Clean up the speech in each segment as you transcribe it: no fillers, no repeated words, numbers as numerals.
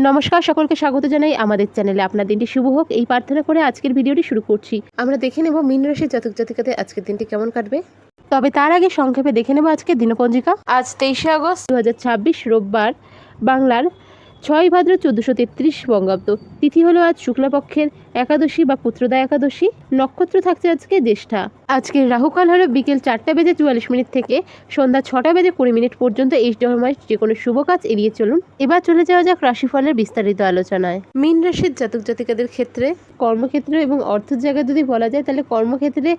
নমস্কার, সকলকে স্বাগত জানাই আমাদের চ্যানেলে। আপনার দিনটি শুভ হোক এই প্রার্থনা করে আজকের ভিডিওটি শুরু করছি। আমরা দেখে নেব মীন রাশির জাতক জাতিকাদের আজকের দিনটি কেমন কাটবে। তবে তার আগে সংক্ষেপে দেখে নেব আজকের দিনপঞ্জিকা। আজ 23শে আগস্ট 2026 রোববার, বাংলার 6 ভাদ্র 1433 বঙ্গাব্দ। তিথি হলো আজ শুক্লাপক্ষের একাদশী বা পুত্রদা একাদশী। নক্ষত্র থাকছে আজকে জ্যেষ্ঠা। আজকের রাহুকাল হলো বিকেল 4:44 থেকে সন্ধ্যা 6:20 পর্যন্ত। এই সময় যে কোনো শুভ কাজ এড়িয়ে চলুন। এবার চলে যাওয়া যাক রাশিফলের বিস্তারিত আলোচনায়। মীন রাশির জাতক জাতিকাদের ক্ষেত্রে কর্মক্ষেত্র এবং অর্থের জায়গায় যদি বলা যায়, তাহলে কর্মক্ষেত্রে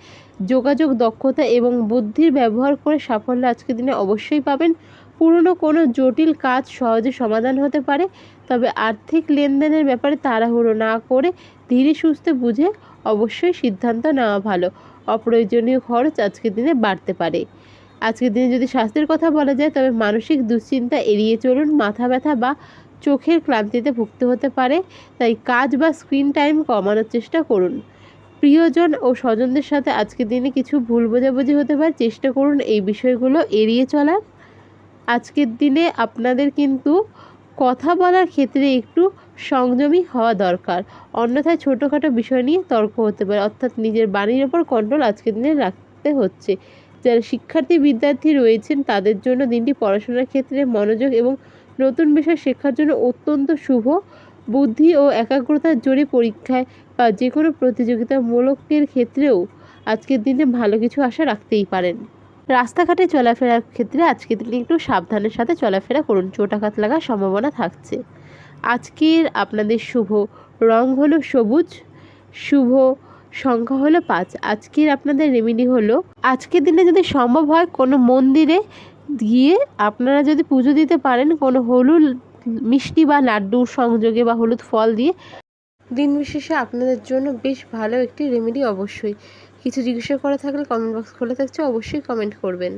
যোগাযোগ দক্ষতা এবং বুদ্ধির ব্যবহার করে সাফল্য আজকের দিনে অবশ্যই পাবেন। পুরনো কোনো জটিল কাজ সহজে সমাধান হতে পারে। তবে আর্থিক লেনদেনের ব্যাপারে তাড়াহুড়ো না করে ধীরে সুস্থে বুঝে অবশ্যই সিদ্ধান্ত নেওয়া ভালো। অপ্রয়োজনীয় খরচ আজকের দিনে বাড়তে পারে। আজকের দিনে যদি স্বাস্থ্যের কথা বলা যায়, তবে মানসিক দুশ্চিন্তা এড়িয়ে চলুন। মাথা ব্যথা বা চোখের ক্লান্তিতে ভুগতে হতে পারে, তাই কাজ বা স্ক্রিন টাইম কমানোর চেষ্টা করুন। প্রিয়জন ও স্বজনদের সাথে আজকের দিনে কিছু ভুল বোঝাবুঝি হতে পারে, চেষ্টা করুন এই বিষয়গুলো এড়িয়ে চলার। আজকের দিনে আপনাদের কিন্তু কথা বলার ক্ষেত্রে একটু সংযমী হওয়া দরকার, অন্যথায় ছোটোখাটো বিষয় নিয়ে তর্ক হতে পারে। অর্থাৎ নিজের বাণীর ওপর কন্ট্রোল আজকের দিনে রাখতে হচ্ছে। যারা শিক্ষার্থী বিদ্যার্থী রয়েছেন তাদের জন্য দিনটি পড়াশোনার ক্ষেত্রে মনোযোগ এবং নতুন বিষয় শেখার জন্য অত্যন্ত শুভ। বুদ্ধি ও একাগ্রতার জোরে পরীক্ষায় বা যে কোনো প্রতিযোগিতামূলকের ক্ষেত্রেও আজকের দিনে ভালো কিছু আশা রাখতেই পারেন। রাস্তাঘাটে চলাফেরার ক্ষেত্রে আজকের দিনে একটু সাবধানের সাথে চলাফেরা করুন, চোটাঘাত লাগার সম্ভাবনা থাকছে। আজকের আপনাদের শুভ রং হলো সবুজ, শুভ সংখ্যা হলো 5। আজকের আপনাদের রেমেডি হলো, আজকের দিনে যদি সম্ভব হয় কোনো মন্দিরে গিয়ে আপনারা যদি পুজো দিতে পারেন, কোনো হলুদ মিষ্টি বা লাড্ডুর সংযোগে বা হলুদ ফল দিয়ে, দিন বিশেষে আপনাদের জন্য বেশ ভালো একটি রেমেডি অবশ্যই। কিছু জিজ্ঞাসা করা থাকলে কমেন্ট বক্স খোলা থাকছে, অবশ্যই কমেন্ট করবেন।